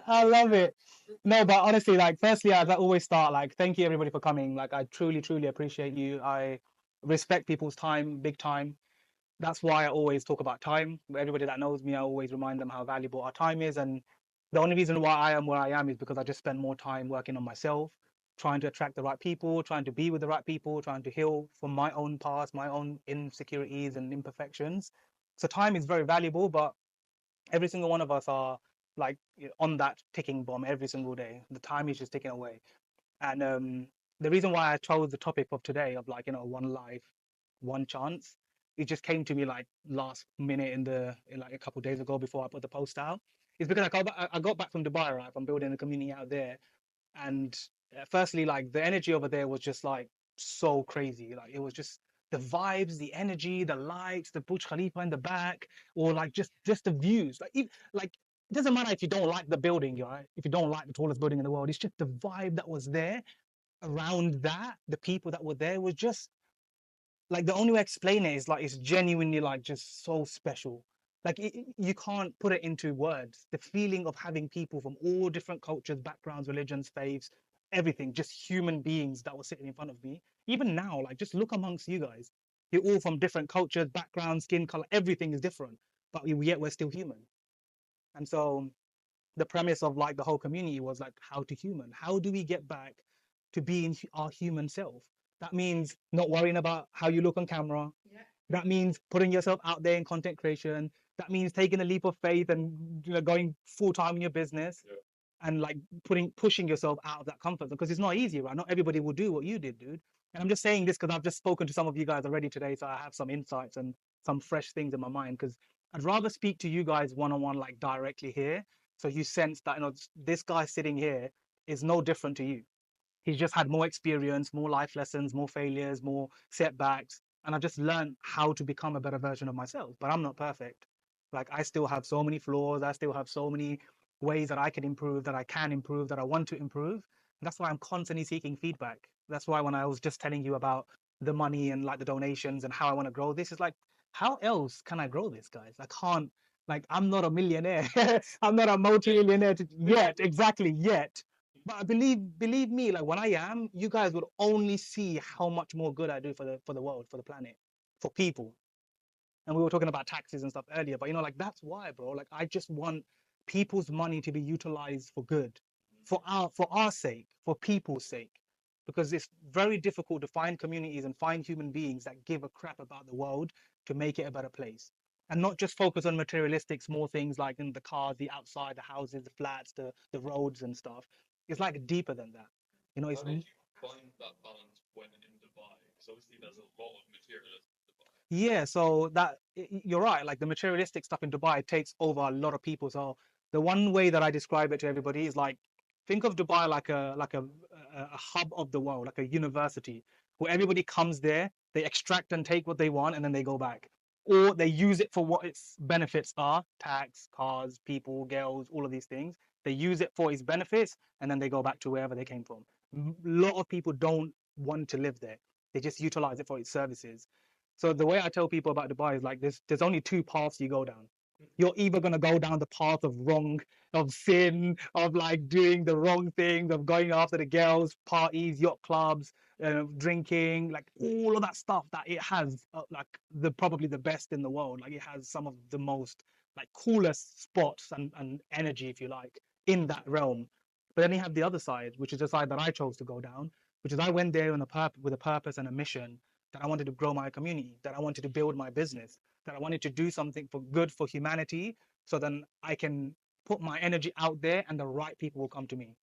I love it. No, but honestly, like, firstly, as I always start, like, thank you everybody for coming. Like, I truly, truly appreciate you. I respect people's time, big time. That's why I always talk about time. Everybody that knows me, I always remind them how valuable our time is. And the only reason why I am where I am is because I just spend more time working on myself, trying to attract the right people, trying to be with the right people, trying to heal from my own past, my own insecurities and imperfections. So time is very valuable, but every single one of us are like on that ticking bomb every single day. The time is just ticking away. And the reason why I chose the topic of today of like, one life, one chance, it just came to me like last minute in like a couple of days ago before I put the post out. Is because I got back from Dubai, right? From building a community out there. And firstly, like the energy over there was just like so crazy. Like it was just the vibes, the energy, the lights, the Burj Khalifa in the back, or like just the views. Like it doesn't matter if you don't like the building, right? If you don't like the tallest building in the world, it's just the vibe that was there around that. The people that were there was just like the only way I explain it is like it's genuinely like just so special. Like you can't put it into words. The feeling of having people from all different cultures, backgrounds, religions, faiths, everything, just human beings that were sitting in front of me. Even now, like just look amongst you guys. You're all from different cultures, backgrounds, skin color, everything is different, but yet we're still human. And so the premise of like the whole community was like how to human. How do we get back to being our human self? That means not worrying about how you look on camera. Yeah. That means putting yourself out there in content creation. That means taking a leap of faith and going full time in your business. Yeah. And like pushing yourself out of that comfort zone because it's not easy, right? Not everybody will do what you did, dude. And I'm just saying this because I've just spoken to some of you guys already today, so I have some insights and some fresh things in my mind. Because I'd rather speak to you guys one on one, like directly here, so you sense that this guy sitting here is no different to you. He's just had more experience, more life lessons, more failures, more setbacks, and I've just learned how to become a better version of myself. But I'm not perfect. Like I still have so many flaws. I still have so many ways that I can improve, that I can improve, that I want to improve. And that's why I'm constantly seeking feedback. That's why when I was just telling you about the money and like the donations and how I want to grow this, is like, how else can I grow this, guys? I can't, like, I'm not a millionaire. I'm not a multi-millionaire yet, exactly, yet. But I believe me, like when I am, you guys would only see how much more good I do for the world, for the planet, for people. And we were talking about taxes and stuff earlier, but like that's why, bro. Like I just want people's money to be utilized for good, for our sake, for people's sake. Because it's very difficult to find communities and find human beings that give a crap about the world to make it a better place. And not just focus on materialistic small things like in the cars, the outside, the houses, the flats, the roads and stuff. It's like deeper than that. It's How did you find that balance when in Dubai? Because obviously there's a lot of materialism in Dubai. Yeah, so that you're right. Like the materialistic stuff in Dubai takes over a lot of people. So the one way that I describe it to everybody is like, think of Dubai like a hub of the world, like a university where everybody comes there, they extract and take what they want, and then they go back, or they use it for what its benefits are: tax, cars, people, girls, all of these things. They use it for its benefits, and then they go back to wherever they came from. A lot of people don't want to live there; they just utilize it for its services. So the way I tell people about Dubai is like there's only two paths you go down. You're either gonna go down the path of wrong, of sin, of like doing the wrong things, of going after the girls, parties, yacht clubs, drinking, like all of that stuff that it has, like the probably the best in the world. Like it has some of the most like coolest spots and energy, if you like, in that realm. But then you have the other side, which is the side that I chose to go down, which is I went there with a purpose and a mission that I wanted to grow my community, that I wanted to build my business, that I wanted to do something for good for humanity, so then I can put my energy out there and the right people will come to me.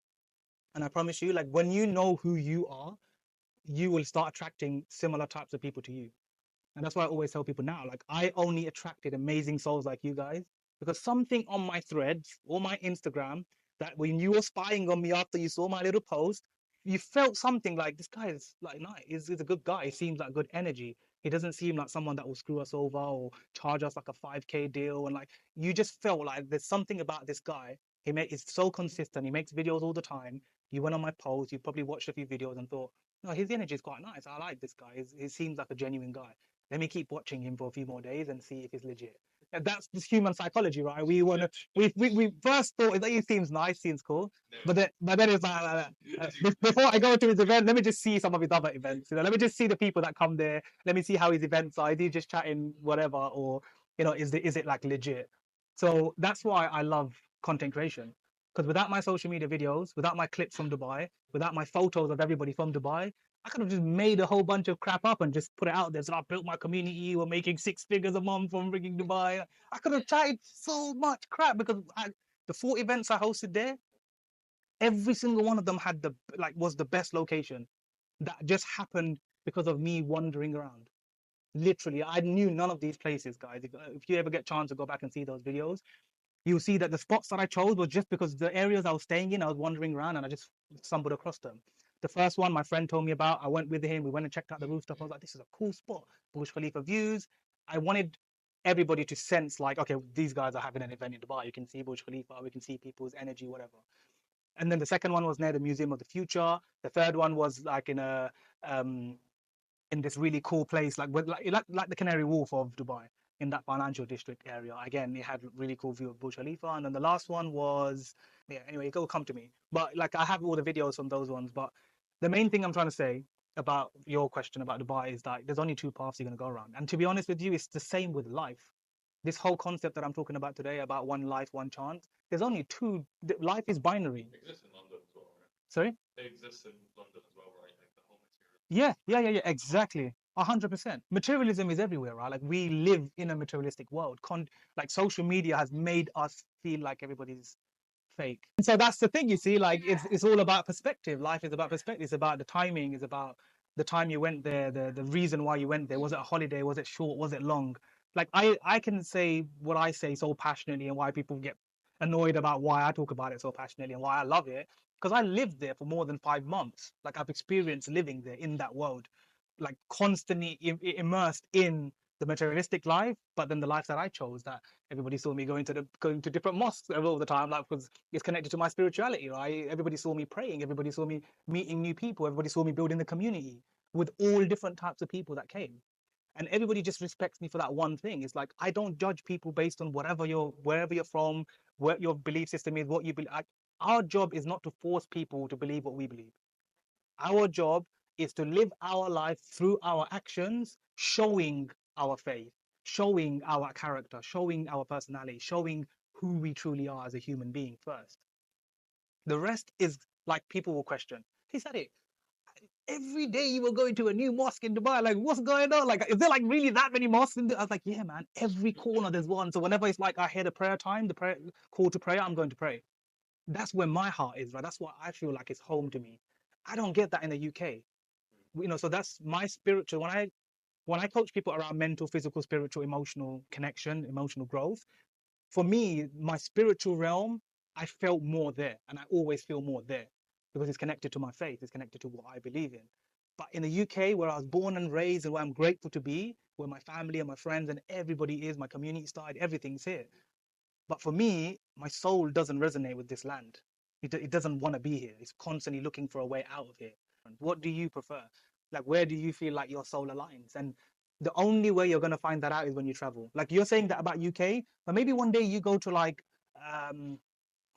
And I promise you, like when you know who you are, you will start attracting similar types of people to you. And that's why I always tell people now, like I only attracted amazing souls like you guys because something on my threads or my Instagram, that when you were spying on me after you saw my little post, you felt something like this guy is like nice. He's a good guy. He seems like good energy. He doesn't seem like someone that will screw us over or charge us like a 5K deal. And like you just felt like there's something about this guy. He's so consistent. He makes videos all the time. You went on my post. You probably watched a few videos and thought, no, his energy is quite nice. I like this guy. He seems like a genuine guy. Let me keep watching him for a few more days and see if he's legit. And that's this human psychology, right? We want to. We first thought that he seems nice, seems cool, but then it's like, before I go to his event, let me just see some of his other events. Let me just see the people that come there. Let me see how his events are. Is he just chatting whatever, or is it like legit? So that's why I love content creation. Because without my social media videos, without my clips from Dubai, without my photos of everybody from Dubai, I could have just made a whole bunch of crap up and just put it out there. So I built my community. We're making 6 figures a month from freaking Dubai. I could have chatted so much crap because the 4 events I hosted there, every single one of them had was the best location. That just happened because of me wandering around. Literally, I knew none of these places, guys. If you ever get a chance to go back and see those videos, you'll see that the spots that I chose was just because the areas I was staying in, I was wandering around and I just stumbled across them. The first one my friend told me about, I went with him. We went and checked out the rooftop. I was like, this is a cool spot. Burj Khalifa views. I wanted everybody to sense like, okay, these guys are having an event in Dubai. You can see Burj Khalifa. We can see people's energy, whatever. And then the second one was near the Museum of the Future. The third one was like um, in this really cool place, like the Canary Wharf of Dubai, in that financial district area. Again, it had really cool view of Burj Khalifa. And then the last one was, yeah, anyway, it will come to me. But like I have all the videos from those ones. But the main thing I'm trying to say about your question about Dubai is that there's only 2 paths you're going to go around. And to be honest with you, it's the same with life. This whole concept that I'm talking about today about one life, one chance, there's only two. Life is binary. It exists in London as well, right? Sorry? It exists in London as well, right? Like the whole material. Yeah, exactly. 100%. Materialism is everywhere, right? Like we live in a materialistic world. Like social media has made us feel like everybody's fake. And so that's the thing, you see, like it's all about perspective. Life is about perspective. It's about the timing. It's about the time you went there, the reason why you went there. Was it a holiday? Was it short? Was it long? Like I can say what I say so passionately and why people get annoyed about why I talk about it so passionately and why I love it. Because I lived there for more than 5 months. Like I've experienced living there in that world, like constantly immersed in the materialistic life, but then the life that I chose, that everybody saw me going to different mosques all the time, like because it's connected to my spirituality, right? Everybody saw me praying, everybody saw me meeting new people, everybody saw me building the community with all different types of people that came. And everybody just respects me for that one thing. It's like I don't judge people based on wherever you're from, what your belief system is, what you believe. Our job is not to force people to believe what we believe. Our job is to live our life through our actions, showing our faith, showing our character, showing our personality, showing who we truly are as a human being first. The rest is like people will question. He said it. Every day you were going to a new mosque in Dubai. Like, what's going on? Like, is there like really that many mosques in I was like, yeah, man, every corner there's one. So whenever it's like I hear the prayer time, the prayer call to prayer, I'm going to pray. That's where my heart is, right? That's what I feel like is home to me. I don't get that in the UK. So that's my spiritual. When I coach people around mental, physical, spiritual, emotional connection, emotional growth, for me, my spiritual realm, I felt more there, and I always feel more there because it's connected to my faith, it's connected to what I believe in. But in the UK, where I was born and raised, and where I'm grateful to be, where my family and my friends and everybody is, my community started, everything's here. But for me, my soul doesn't resonate with this land. It doesn't want to be here. It's constantly looking for a way out of here. What do you prefer? Like, where do you feel like your soul aligns? And the only way you're going to find that out is when you travel. Like you're saying that about UK, but maybe one day you go to like, I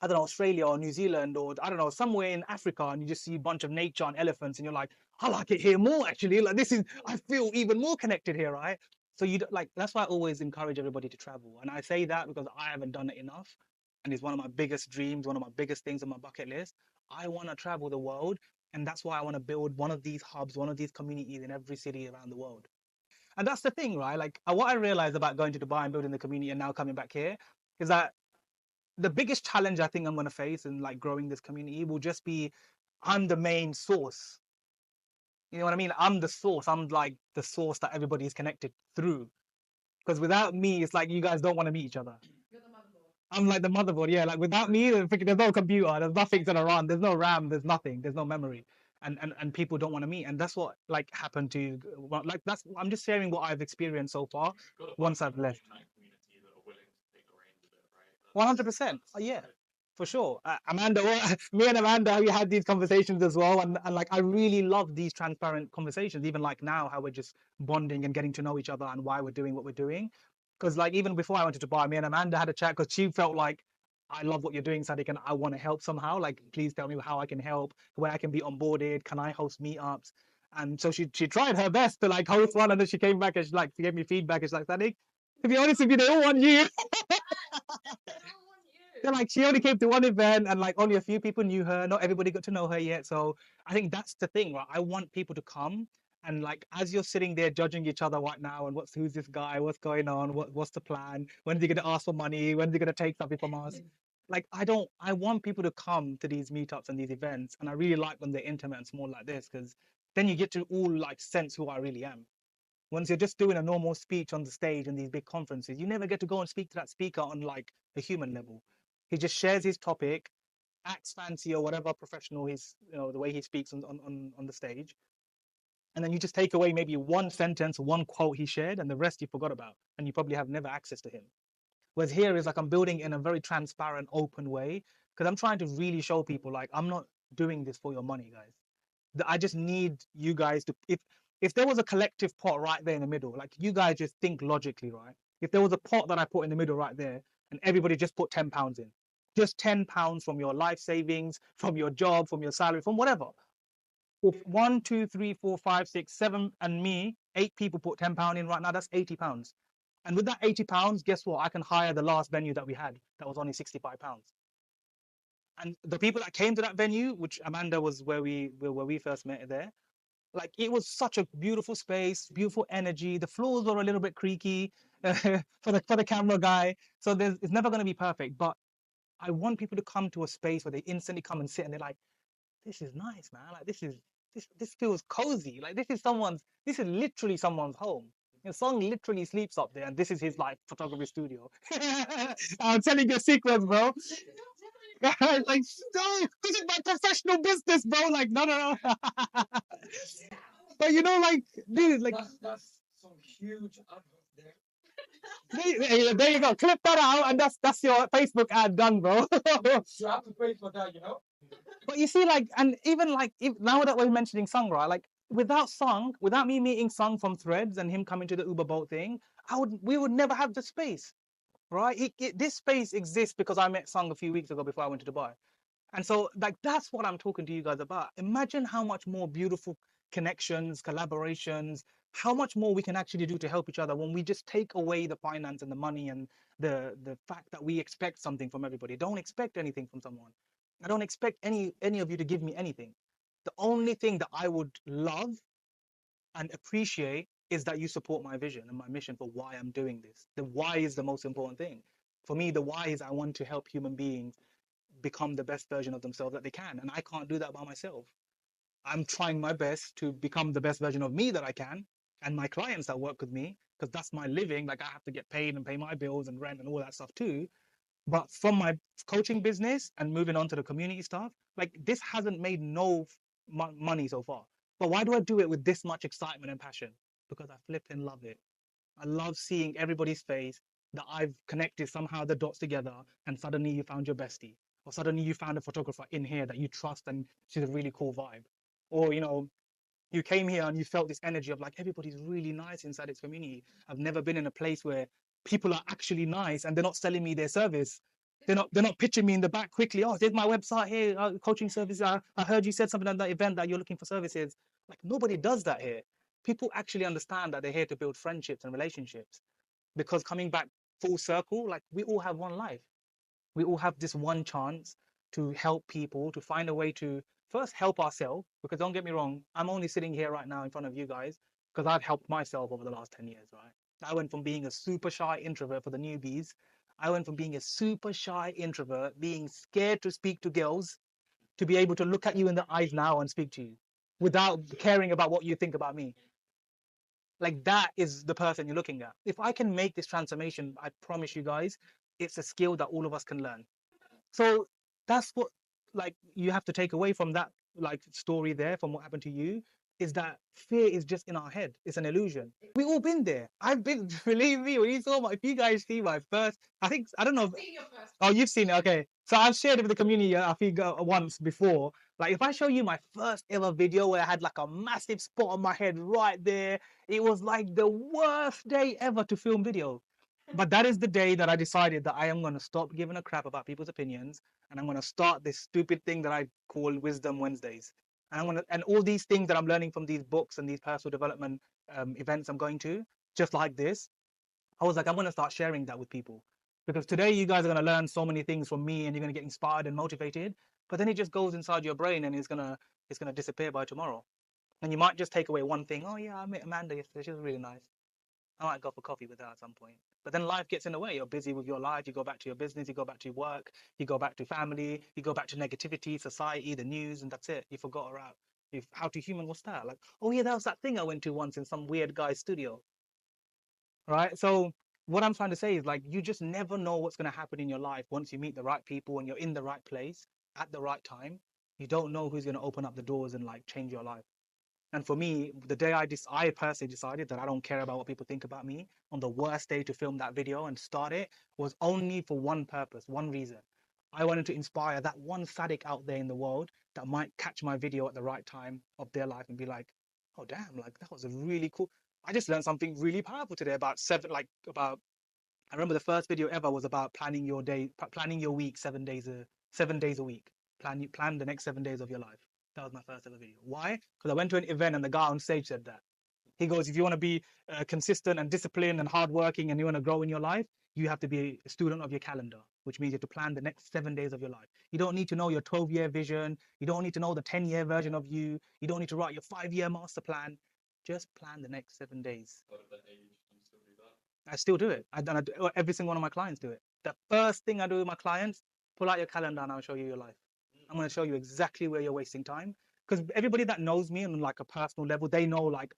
don't know, Australia or New Zealand or I don't know, somewhere in Africa and you just see a bunch of nature and elephants and you're like, I like it here more actually. Like I feel even more connected here, right? So like, that's why I always encourage everybody to travel. And I say that because I haven't done it enough. And it's one of my biggest dreams, one of my biggest things on my bucket list. I want to travel the world. And that's why I want to build one of these hubs, one of these communities in every city around the world. And that's the thing, right? Like what I realized about going to Dubai and building the community and now coming back here is that the biggest challenge I think I'm going to face in like growing this community will just be I'm the main source. You know what I mean? I'm the source. I'm like the source that everybody is connected through. Because without me, it's like you guys don't want to meet each other. I'm like the motherboard. Yeah, like without me, there's no computer. There's nothing to run. There's no RAM. There's nothing. There's no memory. And people don't want to meet. And that's what like happened to like I'm just sharing what I've experienced so far once I've left. 100%. Yeah, for sure. Amanda, me and Amanda, we had these conversations as well. And like, I really love these transparent conversations, even like now, how we're just bonding and getting to know each other and why we're doing what we're doing. Because like even before I went to Dubai, me and Amanda had a chat because she felt like, I love what you're doing, Sadiq, and I want to help somehow. Like, please tell me how I can help, where I can be onboarded, can I host meetups? And so she tried her best to like host one, and then she came back and she gave me feedback. It's like, Sadiq, to be honest with you, they all want you. They're like, she only came to one event and like only a few people knew her. Not everybody got to know her yet. So I think that's the thing, right? I want people to come and like as you're sitting there judging each other right now and who's this guy, what's going on, what's the plan, when's he gonna ask for money, when's he gonna take something from us? Like I want people to come to these meetups and these events, and I really like when they're intimate and small like this because then you get to all like sense who I really am. Once you're just doing a normal speech on the stage in these big conferences, you never get to go and speak to that speaker on like a human level. He just shares his topic, acts fancy or whatever professional he's, the way he speaks on the stage. And then you just take away maybe one sentence, one quote he shared, and the rest you forgot about. And you probably have never access to him. Whereas here is like I'm building in a very transparent, open way because I'm trying to really show people like I'm not doing this for your money, guys. I just need you guys to if there was a collective pot right there in the middle, like you guys just think logically, right? If there was a pot that I put in the middle right there and everybody just put £10 in, just £10 from your life savings, from your job, from your salary, from whatever. If 1, 2, 3, 4, 5, 6, 7, and me, 8 people put £10 in right now, that's £80. And with that £80, guess what? I can hire the last venue that we had that was only £65. And the people that came to that venue, which Amanda was where we first met there, like it was such a beautiful space, beautiful energy. The floors were a little bit creaky for the camera guy, so it's never going to be perfect. But I want people to come to a space where they instantly come and sit and they're like, "This is nice, man. Like this feels cozy. Like this is literally someone's home." Your song literally sleeps up there, and this is his like photography studio. I'm telling you secrets, bro. Like, no, this is my professional business, bro. Like, no. But like, dude, like, That's some huge advert there. there you go. Clip that out, and that's your Facebook ad done, bro. You have to pay for that, you know? But you see, like, and even like, now that we're mentioning Sung, right? Like, without me meeting Sung from Threads and him coming to the Uber Bolt thing, we would never have the space, right? This space exists because I met Sung a few weeks ago before I went to Dubai. And so, like, that's what I'm talking to you guys about. Imagine how much more beautiful connections, collaborations, how much more we can actually do to help each other when we just take away the finance and the money and the fact that we expect something from everybody. Don't expect anything from someone. I don't expect any of you to give me anything. The only thing that I would love and appreciate is that you support my vision and my mission for why I'm doing this. The why is the most important thing. For me, the why is I want to help human beings become the best version of themselves that they can. And I can't do that by myself. I'm trying my best to become the best version of me that I can and my clients that work with me, because that's my living. Like I have to get paid and pay my bills and rent and all that stuff too. But from my coaching business and moving on to the community stuff, like this hasn't made no money so far. But why do I do it with this much excitement and passion? Because I flipping love it. I love seeing everybody's face that I've connected somehow the dots together, and suddenly you found your bestie, or suddenly you found a photographer in here that you trust and she's a really cool vibe, or you came here and you felt this energy of like everybody's really nice inside its community. I've never been in a place where people are actually nice and they're not selling me their service. They're not pitching me in the back quickly. Oh, there's my website here, coaching service. I heard you said something at that event that you're looking for services. Like nobody does that here. People actually understand that they're here to build friendships and relationships. Because coming back full circle, like we all have one life. We all have this one chance to help people, to find a way to first help ourselves. Because don't get me wrong, I'm only sitting here right now in front of you guys because I've helped myself over the last 10 years, right? I went from being a super shy introvert for the newbies. I went from being a super shy introvert, being scared to speak to girls, to be able to look at you in the eyes now and speak to you without caring about what you think about me. Like that is the person you're looking at. If I can make this transformation, I promise you guys, it's a skill that all of us can learn. So that's what like you have to take away from that like story there, from what happened to you, is that fear is just in our head. It's an illusion. We all been there. I've been, believe me, when you saw if you guys see my first, I don't know. Oh, you've seen it. Okay. So I've shared it with the community, I think once before. Like if I show you my first ever video where I had like a massive spot on my head right there, it was like the worst day ever to film video. But that is the day that I decided that I am going to stop giving a crap about people's opinions, and I'm going to start this stupid thing that I call Wisdom Wednesdays. And I'm going to, and all these things that I'm learning from these books and these personal development events I'm going to, just like this, I was like, I'm going to start sharing that with people, because today you guys are going to learn so many things from me, and you're going to get inspired and motivated. But then it just goes inside your brain, and it's gonna disappear by tomorrow. And you might just take away one thing. Oh yeah, I met Amanda yesterday. She was really nice. I might go for coffee with her at some point. But then life gets in the way. You're busy with your life. You go back to your business. You go back to your work. You go back to family. You go back to negativity, society, the news, and that's it. You forgot her out. If How to Human, what's that? Like, oh yeah, that was that thing I went to once in some weird guy's studio, right? So what I'm trying to say is, like, you just never know what's going to happen in your life once you meet the right people and you're in the right place at the right time. You don't know who's going to open up the doors and like change your life. And for me, the day I personally decided that I don't care about what people think about me, on the worst day to film that video and start it, was only for one purpose, one reason. I wanted to inspire that one Sadiq out there in the world that might catch my video at the right time of their life and be like, oh damn, like that was a really cool. I just learned something really powerful today about I remember the first video ever was about planning your day, planning your week 7 days a week. Plan the next 7 days of your life. That was my first ever video. Why? Because I went to an event and the guy on stage said that. He goes, if you want to be consistent and disciplined and hardworking and you want to grow in your life, you have to be a student of your calendar, which means you have to plan the next 7 days of your life. You don't need to know your 12-year vision. You don't need to know the 10-year version of you. You don't need to write your 5-year master plan. Just plan the next 7 days. Out of that age, do you still do that? I still do it. Every single one of my clients do it. The first thing I do with my clients, pull out your calendar and I'll show you your life. I'm going to show you exactly where you're wasting time. Because everybody that knows me on like a personal level, they know like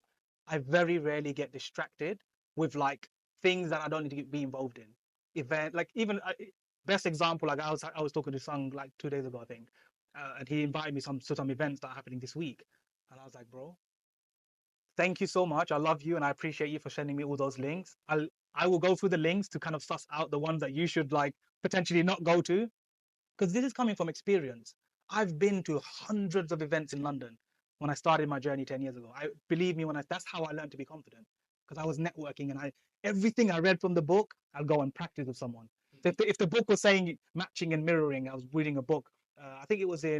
I very rarely get distracted with like things that I don't need to be involved in. Like even best example, like I was talking to Sung like 2 days ago, I think, and he invited me to some events that are happening this week, and I was like, bro, thank you so much. I love you and I appreciate you for sending me all those links. I will go through the links to kind of suss out the ones that you should like potentially not go to, because this is coming from experience. I've been to hundreds of events in London when I started my journey 10 years ago. Believe me, that's how I learned to be confident, because I was networking, and everything I read from the book, I'll go and practice with someone. So if the book was saying matching and mirroring, I was reading a book. I think it was a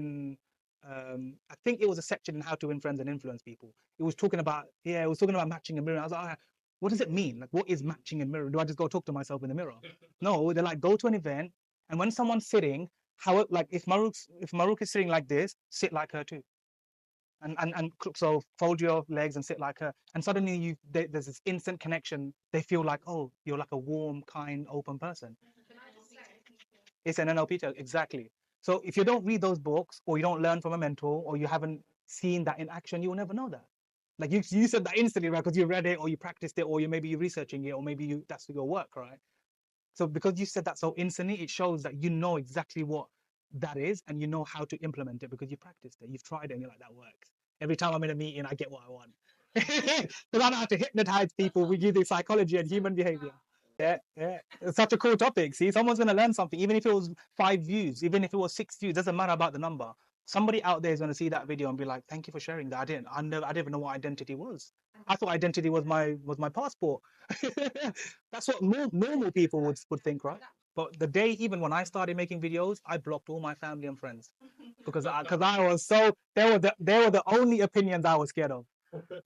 section in How to Win Friends and Influence People. It was talking about matching and mirroring. I was like, what does it mean? Like, what is matching and mirroring? Do I just go talk to myself in the mirror? No, they're like, go to an event, and when someone's sitting, like if Maruk is sitting like this, sit like her too. And so fold your legs and sit like her, and suddenly there's this instant connection. They feel like, oh, you're like a warm, kind, open person. It's an NLP test, exactly. So if you don't read those books, or you don't learn from a mentor, or you haven't seen that in action, you will never know that. Like you said that instantly, right? Because you read it, or you practiced it, or maybe you're researching it, or maybe that's your work, right? So because you said that so instantly, it shows that you know exactly what that is, and you know how to implement it because you practiced it. You've tried it, and you're like, that works. Every time I'm in a meeting, I get what I want. Because I don't have to hypnotize people. We do the psychology and human behavior. Yeah, yeah. It's such a cool topic. See, someone's going to learn something, even if it was 5 views, even if it was 6 views, doesn't matter about the number. Somebody out there is going to see that video and be like, thank you for sharing that. I didn't even know what identity was. I thought identity was my passport. That's what normal people would think, right? But the day, even when I started making videos, I blocked all my family and friends because I was so they were the only opinions I was scared of.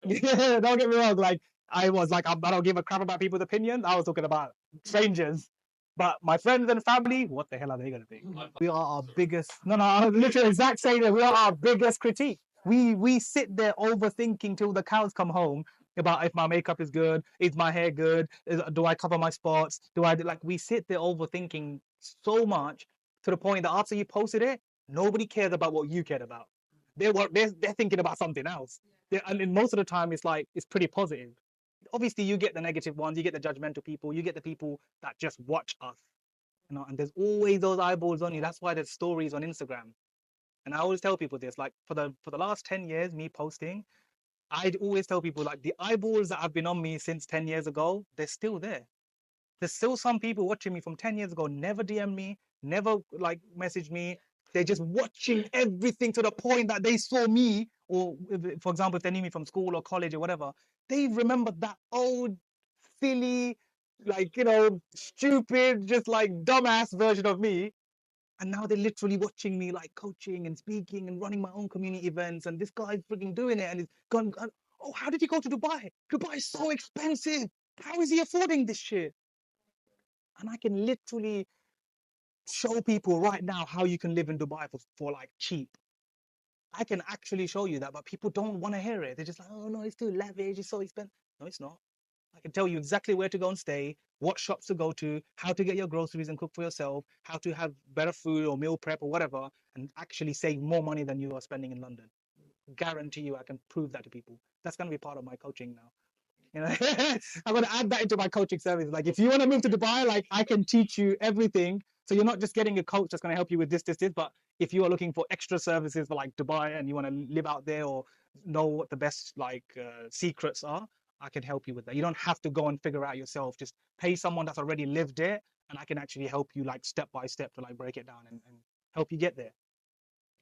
Don't get me wrong, like I was like, I don't give a crap about people's opinions. I was talking about strangers. But my friends and family, what the hell are they gonna think? We are our biggest no, literally exact same. We are our biggest critique. We sit there overthinking till the cows come home about if my makeup is good, is my hair good, do I cover my spots, we sit there overthinking so much to the point that after you posted it, nobody cares about what you cared about. They're thinking about something else. And most of the time it's pretty positive. Obviously you get the negative ones, you get the judgmental people, you get the people that just watch us, and there's always those eyeballs on you. That's why there's stories on Instagram. And I always tell people this, like for the last 10 years, me posting, I'd always tell people like the eyeballs that have been on me since 10 years ago, they're still there. There's still some people watching me from 10 years ago, never DM me, never like message me. They're just watching everything to the point that they saw me, or for example, if they knew me from school or college or whatever, they remembered that old, silly, like, stupid, just like dumbass version of me. And now they're literally watching me like coaching and speaking and running my own community events. And this guy's freaking doing it. And he's gone, oh, how did he go to Dubai? Dubai is so expensive. How is he affording this shit? And I can literally show people right now how you can live in Dubai for like cheap. I can actually show you that, but people don't want to hear it. They're just like, oh no, it's too lavish, it's so expensive. No, it's not. I can tell you exactly where to go and stay, what shops to go to, how to get your groceries and cook for yourself, how to have better food or meal prep or whatever, and actually save more money than you are spending in London. Guarantee you, I can prove that to people. That's going to be part of my coaching now. I'm going to add that into my coaching service. Like, if you want to move to Dubai, like, I can teach you everything. So you're not just getting a coach that's going to help you with this, but if you are looking for extra services for like Dubai and you want to live out there or know what the best like secrets are, I can help you with that. You don't have to go and figure out yourself. Just pay someone that's already lived it, and I can actually help you like step by step to like break it down and help you get there.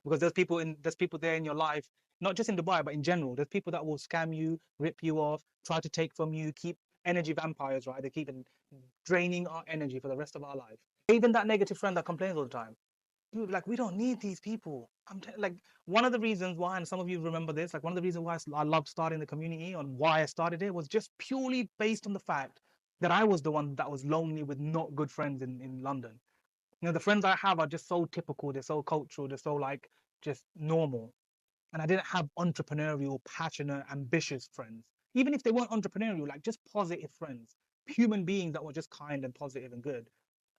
Because there's people there in your life, not just in Dubai, but in general. There's people that will scam you, rip you off, try to take from you, keep energy vampires, right? They keep draining our energy for the rest of our life. Even that negative friend that complains all the time. Dude, like, we don't need these people. Like, one of the reasons why, and some of you remember this, like one of the reasons why I loved starting the community and why I started it was just purely based on the fact that I was the one that was lonely with not good friends in London. The friends I have are just so typical, they're so cultural, they're so like just normal. And I didn't have entrepreneurial, passionate, ambitious friends. Even if they weren't entrepreneurial, like just positive friends, human beings that were just kind and positive and good.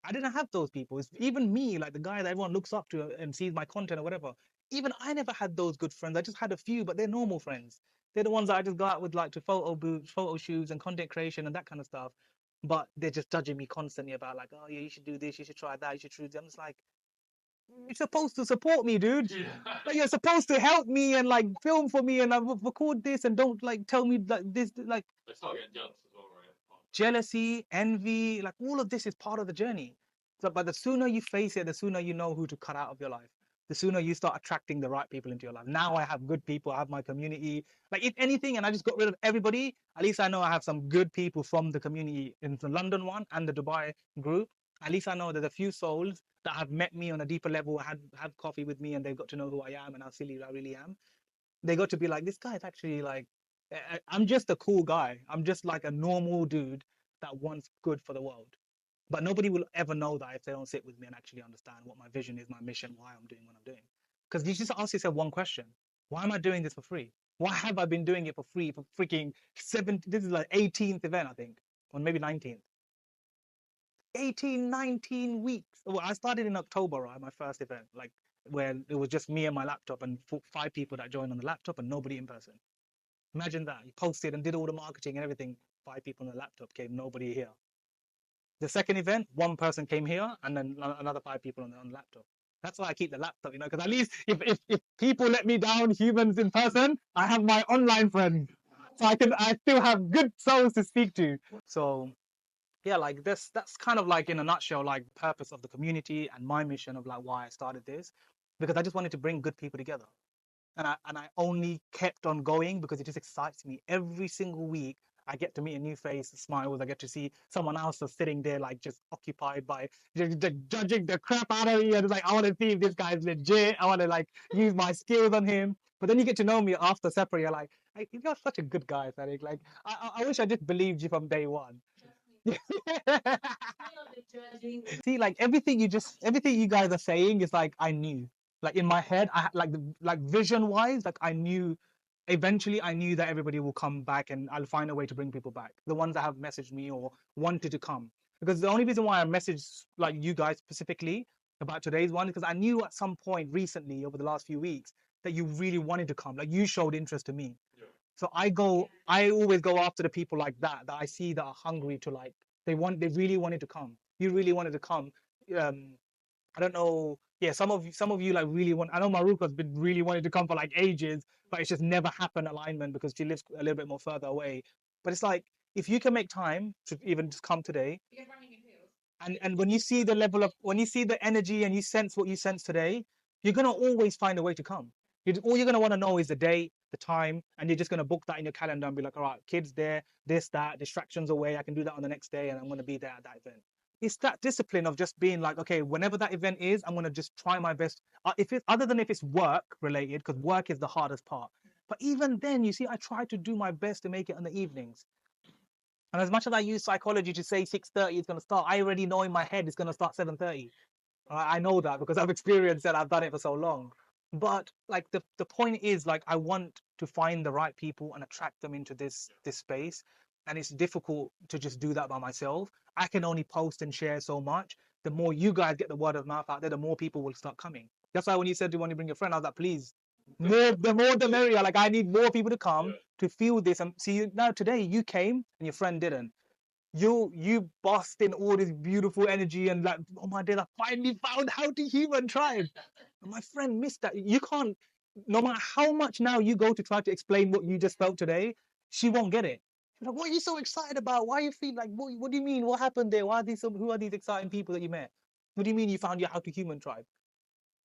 I didn't have those people. It's even me, like the guy that everyone looks up to and sees my content or whatever. Even I never had those good friends. I just had a few, but they're normal friends. They're the ones that I just go out with, like to photo booths, photo shoots, and content creation and that kind of stuff. But they're just judging me constantly about like, oh yeah, you should do this, you should try that, you should choose. I'm just like, you're supposed to support me, dude. Yeah. Like, you're supposed to help me and like film for me and record this and don't like tell me like this like They start getting jealous as well, right? jealousy, envy, like all of this is part of the journey. So, but the sooner you face it, the sooner you know who to cut out of your life. The sooner you start attracting the right people into your life. Now I have good people, I have my community. Like, if anything, and I just got rid of everybody, at least I know I have some good people from the community in the London one and the Dubai group. At least I know there's a few souls that have met me on a deeper level, had coffee with me, and they've got to know who I am and how silly I really am. They got to be like, this guy is actually like, I'm just a cool guy. I'm just like a normal dude that wants good for the world. But nobody will ever know that if they don't sit with me and actually understand what my vision is, my mission, why I'm doing what I'm doing. Because you just ask yourself one question: why am I doing this for free? Why have I been doing it for free for freaking 7? This is like 18th event, I think, or maybe 19th. 18, 19 weeks. Well, I started in October, right? My first event, like where it was just me and my laptop and 5 people that joined on the laptop and nobody in person. Imagine that. You posted and did all the marketing and everything. 5 people on the laptop came, nobody here. The second event, 1 person came here and then another 5 people on the laptop. That's why I keep the laptop, because at least if people let me down, humans in person, I have my online friends. So I still have good souls to speak to. So yeah, like that's kind of like in a nutshell, like purpose of the community and my mission of like why I started this, because I just wanted to bring good people together. And I only kept on going because it just excites me. Every single week, I get to meet a new face, smiles. I get to see someone else that's sitting there, like just occupied by judging the crap out of me. And it's like, I want to see if this guy's legit. I want to like use my skills on him. But then you get to know me after separate. You're like, hey, you're such a good guy, Sadiq. Like, I wish I just believed you from day one. See, like everything you guys are saying is like I knew. Like in my head, like vision wise, like I knew. Eventually, I knew that everybody will come back, and I'll find a way to bring people back. The ones that have messaged me or wanted to come, because the only reason why I messaged like you guys specifically about today's one is because I knew at some point recently over the last few weeks that you really wanted to come. Like you showed interest to me. Yeah. So I always go after the people like that I see that are hungry to like, they really wanted to come. You really wanted to come. Um, I don't know. Yeah, some of you like really want. I know Maruka's been really wanting to come for like ages, but it's just never happened alignment because she lives a little bit more further away. But it's like if you can make time to even just come today, and when you see the level of when you see the energy and you sense what you sense today, you're gonna always find a way to come. All you're going to want to know is the day, the time, and you're just going to book that in your calendar and be like, all right, kids there, this, that, distractions away. I can do that on the next day, and I'm going to be there at that event. It's that discipline of just being like, okay, whenever that event is, I'm going to just try my best. If it's other than if it's work related, because work is the hardest part. But even then, you see, I try to do my best to make it in the evenings. And as much as I use psychology to say 6:30 is going to start, I already know in my head it's going to start 7:30. I know that because I've experienced it. I've done it for so long. But like the point is, like, I want to find the right people and attract them into this space. And it's difficult to just do that by myself. I can only post and share so much. The more you guys get the word of mouth out there, the more people will start coming. That's why when you said, do you want to bring your friend? I was like, please, the more the merrier. Like, I need more people to come to feel this. And see, now today you came and your friend didn't. You bust in all this beautiful energy and like, oh my days, I finally found HowToHuman tribe. And my friend missed that. You can't, no matter how much now you go to try to explain what you just felt today, she won't get it. She's like, what are you so excited about? Why you feel like, what do you mean? What happened there? Who are these exciting people that you met? What do you mean you found your HowToHuman tribe?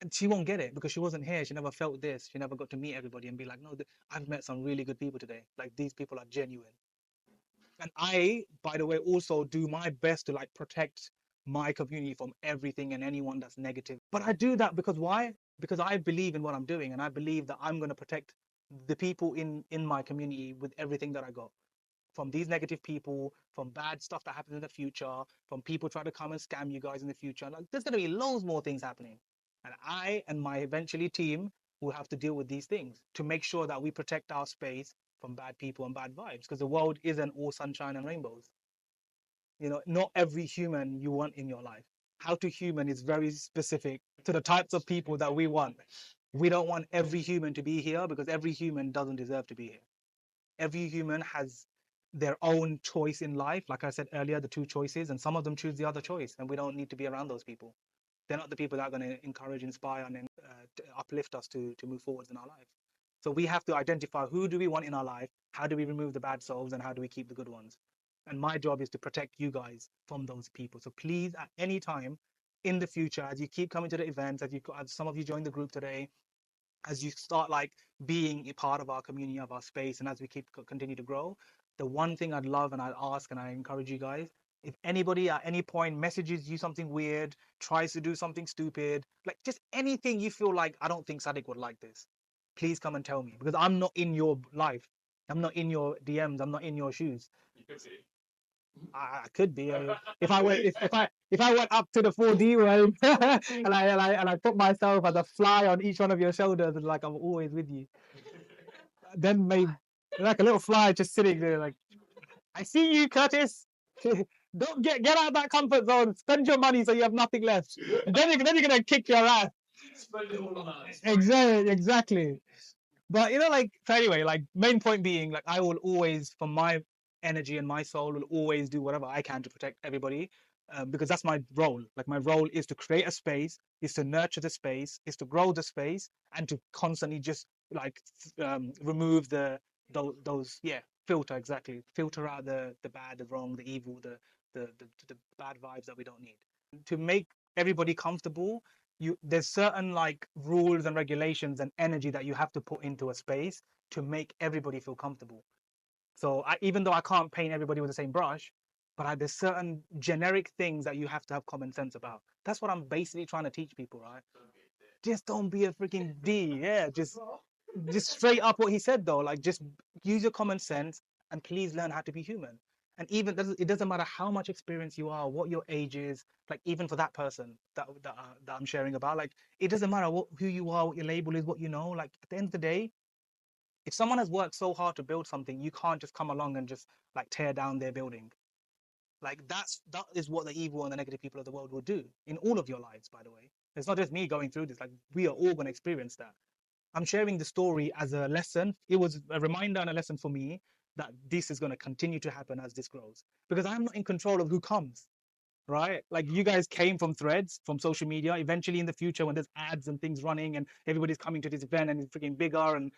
And she won't get it because she wasn't here. She never felt this. She never got to meet everybody and be like, no, I've met some really good people today. Like, these people are genuine. And I, by the way, also do my best to like protect my community from everything and anyone that's negative. But I do that because why? Because I believe in what I'm doing, and I believe that I'm going to protect the people in my community with everything that I got. From these negative people, from bad stuff that happens in the future, from people trying to come and scam you guys in the future. Like, there's going to be loads more things happening. And I and my eventually team will have to deal with these things to make sure that we protect our space from bad people and bad vibes, because the world isn't all sunshine and rainbows. You know, not every human you want in your life. HowToHuman is very specific to the types of people that we want. We don't want every human to be here because every human doesn't deserve to be here. Every human has their own choice in life. Like I said earlier, the two choices, and some of them choose the other choice, and we don't need to be around those people. They're not the people that are going to encourage, inspire, and to uplift us to move forwards in our life. So we have to identify who do we want in our life, how do we remove the bad souls, and how do we keep the good ones. And my job is to protect you guys from those people. So please, at any time in the future, as you keep coming to the events, as some of you joined the group today, as you start like being a part of our community, of our space, and as we continue to grow, the one thing I'd love and I'd ask and I encourage you guys, if anybody at any point messages you something weird, tries to do something stupid, like just anything you feel like, I don't think Sadiq would like this, please come and tell me, because I'm not in your life, I'm not in your DMs, I'm not in your shoes. You could see. I could be. If I went, if I went up to the 4D world and I put myself as a fly on each one of your shoulders and like I'm always with you, then maybe like a little fly just sitting there, like, I see you, Curtis. Don't get out of that comfort zone. Spend your money so you have nothing left. Then you're gonna kick your ass. Spend it all on that. Exactly. But you know, like, so anyway, like, main point being, like, I will always, from my energy and my soul, will always do whatever I can to protect everybody, because that's my role. Like, my role is to create a space, is to nurture the space, is to grow the space, and to constantly just like remove those filter out the bad, the wrong, the evil, the bad vibes that we don't need. To make everybody comfortable, there's certain like rules and regulations and energy that you have to put into a space to make everybody feel comfortable. So even though I can't paint everybody with the same brush, but there's certain generic things that you have to have common sense about. That's what I'm basically trying to teach people, right? Just don't be a freaking D. Yeah, just straight up what he said though. Like, just use your common sense and please learn how to be human. And even it doesn't matter how much experience you are, what your age is. Like, even for that person that I'm sharing about, like, it doesn't matter who you are, what your label is, what you know. Like, at the end of the day, if someone has worked so hard to build something, you can't just come along and just like tear down their building. Like, that is what the evil and the negative people of the world will do in all of your lives, by the way. It's not just me going through this. Like, we are all going to experience that. I'm sharing the story as a lesson. It was a reminder and a lesson for me that this is going to continue to happen as this grows, because I'm not in control of who comes, right? Like, you guys came from threads, from social media. Eventually in the future, when there's ads and things running and everybody's coming to this event and it's freaking bigger, and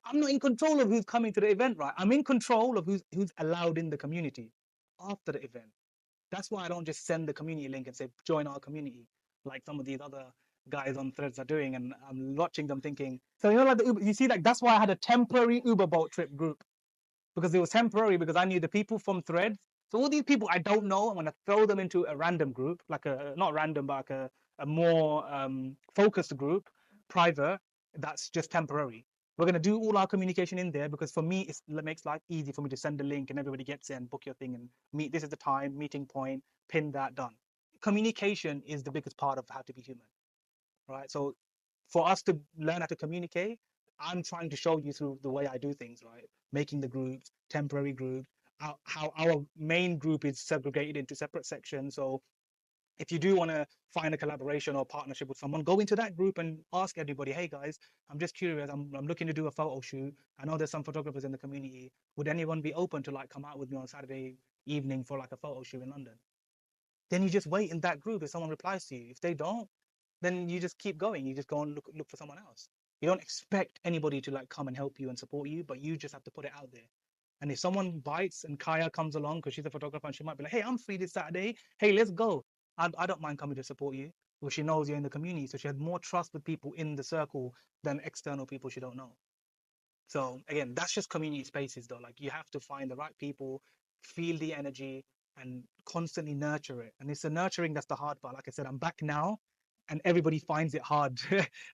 I'm not in control of who's coming to the event, right? I'm in control of who's allowed in the community after the event. That's why I don't just send the community link and say, join our community, like some of these other guys on threads are doing, and I'm watching them thinking. So you know, like the Uber, you see, like that's why I had a temporary Uber boat trip group, because it was temporary, because I knew the people from threads. So all these people I don't know, I'm gonna throw them into a random group, like a not random, but like a more focused group, private. That's just temporary. We're gonna do all our communication in there, because for me it makes life easy for me to send a link and everybody gets in, book your thing and meet. This is the time, meeting point, pin that, done. Communication is the biggest part of how to be human, right? So for us to learn how to communicate, I'm trying to show you through the way I do things, right? Making the groups, temporary groups, how our main group is segregated into separate sections. So if you do want to find a collaboration or partnership with someone, go into that group and ask everybody, hey guys, I'm just curious. I'm looking to do a photo shoot. I know there's some photographers in the community. Would anyone be open to like come out with me on Saturday evening for like a photo shoot in London? Then you just wait in that group if someone replies to you. If they don't, then you just keep going. You just go and look for someone else. You don't expect anybody to like come and help you and support you, but you just have to put it out there. And if someone bites and Kaya comes along because she's a photographer and she might be like, hey, I'm free this Saturday. Hey, let's go. I don't mind coming to support you. Well, she knows you're in the community. So she had more trust with people in the circle than external people she don't know. So again, that's just community spaces though. Like you have to find the right people, feel the energy, and constantly nurture it. And it's the nurturing that's the hard part. Like I said, I'm back now and everybody finds it hard.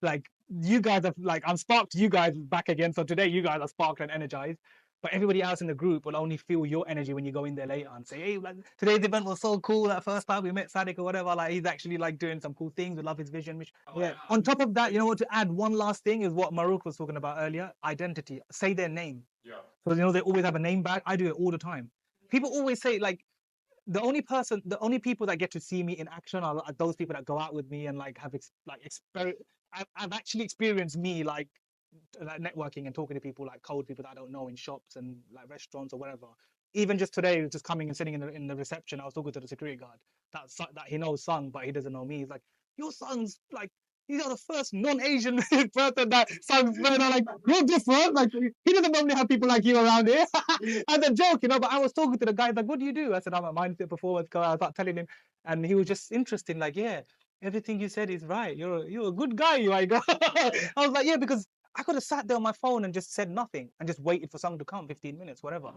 Like you guys have like I'm sparked you guys back again. So today you guys are sparked and energized. But everybody else in the group will only feel your energy when you go in there later and say, hey, like, today's event was so cool. That first time we met Sadiq or whatever, like he's actually like doing some cool things. We love his vision. Which, yeah. On top of that, you know what, to add one last thing is what Maruk was talking about earlier, identity. Say their name. Yeah. So you know they always have a name badge. I do it all the time. People always say like the only people that get to see me in action are those people that go out with me and like have I've actually experienced me like networking and talking to people like cold people that I don't know in shops and like restaurants or whatever. Even just today, just coming and sitting in the reception, I was talking to the security guard that he knows Sung, but he doesn't know me. He's like, your son's like. He's the first non-Asian person that Sung's friend. I'm like, you're different. Like, he doesn't normally have people like you around here. As a joke, you know. But I was talking to the guy, like, what do you do? I said, I'm a mindset performance coach. I started telling him, and he was just interested, like, yeah, everything you said is right. You're a good guy, you. I go. I was like, yeah, because I could have sat there on my phone and just said nothing and just waited for someone to come, 15 minutes, whatever.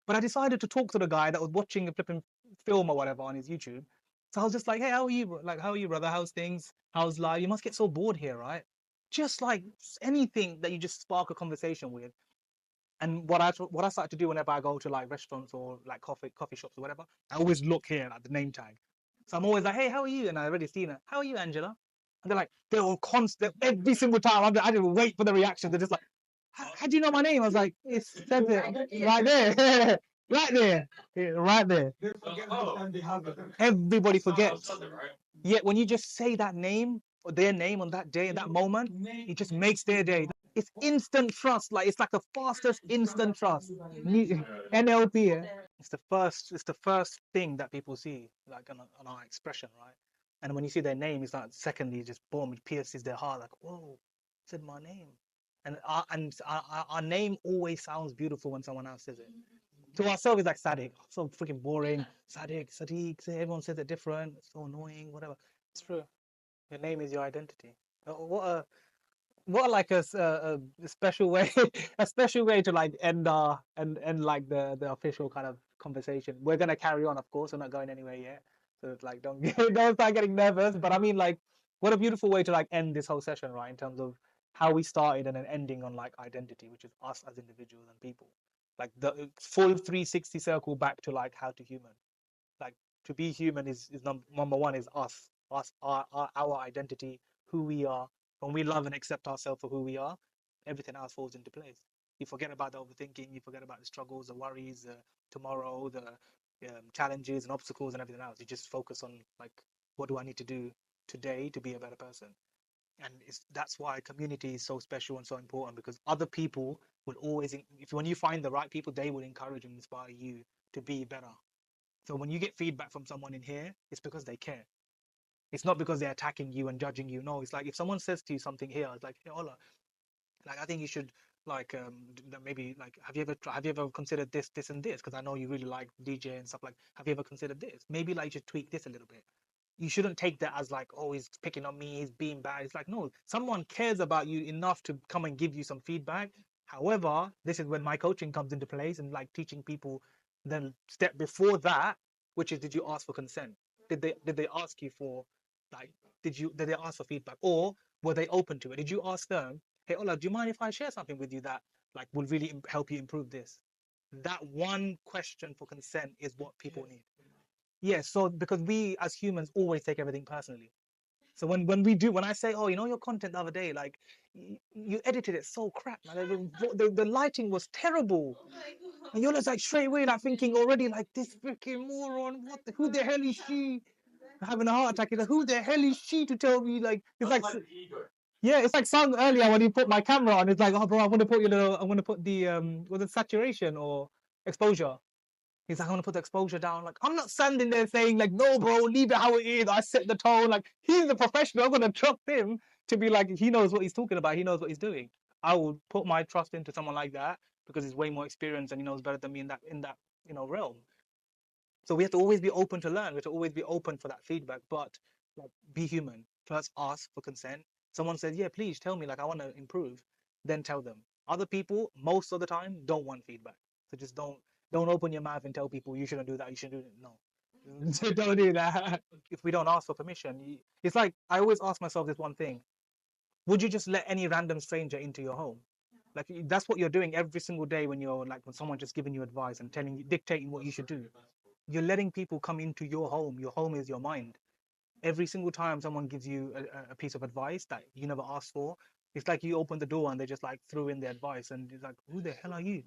But I decided to talk to the guy that was watching a flipping film or whatever on his YouTube. So I was just like, hey, how are you? Like, how are you, brother? How's things? How's life? You must get so bored here, right? Just like anything that you just spark a conversation with. And what I started to do whenever I go to like restaurants or like coffee shops or whatever, I always look here at the name tag. So I'm always like, hey, how are you? And I already seen it. How are you, Angela? And they're like, they're all constant every single time. I didn't wait for the reaction. They're just like, how do you know my name? I was like, it says it right there, right there, yeah, right there. They forget next time they have it. Everybody It's not forgets. Sunday, right? Yet when you just say that name or their name on that day, in that moment, it just makes their day. It's instant trust. Like it's like the fastest instant trust. NLP. Yeah? It's the first thing that people see, like on our expression, right? And when you see their name, it's like secondly, just boom, it pierces their heart. Like, whoa, said my name. And our name always sounds beautiful when someone else says it. To ourselves, it's like Sadiq. So freaking boring. Sadiq. Everyone says it different. It's so annoying. Whatever. It's true. Your name is your identity. What like a special way, a special way to like end like the official kind of conversation. We're gonna carry on, of course. We're not going anywhere yet. So it's like don't start getting nervous. But I mean, like, what a beautiful way to like end this whole session, right? In terms of how we started and then ending on like identity, which is us as individuals and people. Like the full 360 circle back to like how to human. Like to be human is number one is us, our identity, who we are. When we love and accept ourselves for who we are, everything else falls into place. You forget about the overthinking, you forget about the struggles, the worries, tomorrow, the challenges and obstacles and everything else. You just focus on like, what do I need to do today to be a better person? And that's why community is so special and so important, because other people will always, if when you find the right people, they will encourage and inspire you to be better. So when you get feedback from someone in here, it's because they care. It's not because they're attacking you and judging you. No, it's like if someone says to you something here, it's like, hey, Ola, like I think you should like maybe like have you ever considered this and this? Because I know you really like DJ and stuff. Like, have you ever considered this? Maybe like you should tweak this a little bit. you shouldn't take that as like, oh, he's picking on me, he's being bad. It's like, no, someone cares about you enough to come and give you some feedback. However, this is when my coaching comes into place and like teaching people then step before that, which is, did you ask for consent? Did they ask you for like, did they ask for feedback, or were they open to it? Did you ask them, hey Ola, do you mind if I share something with you that like will really help you improve this? That one question for consent is what people need. Yeah, so because we as humans always take everything personally. So when I say, oh, your content the other day, like you edited it so crap, man. The lighting was terrible. And you're just like straight away like thinking already like this freaking moron, who the hell is she? Having a heart attack. He's like, who the hell is she to tell me like it's like yeah, it's like Sam earlier when he put my camera on, it's like, oh bro, I want to put the was it saturation or exposure? He's like, I want to put the exposure down. Like, I'm not standing there saying, like, no, bro, leave it how it is. I set the tone. Like, he's the professional. I'm going to trust him to be like, he knows what he's talking about. He knows what he's doing. I will put my trust into someone like that because he's way more experienced and he knows better than me in that realm. So we have to always be open to learn. We have to always be open for that feedback. But like, be human. First, ask for consent. Someone says, yeah, please tell me, like, I want to improve. Then tell them. Other people, most of the time, don't want feedback. So just don't open your mouth and tell people you shouldn't do that. You should do it. No, don't do that. If we don't ask for permission, it's like I always ask myself this one thing: would you just let any random stranger into your home? Like that's what you're doing every single day when when someone just giving you advice and telling you, dictating what you should do. You're letting people come into your home. Your home is your mind. Every single time someone gives you a piece of advice that you never asked for, it's like you open the door and they just like threw in their advice, and it's like, who the hell are you?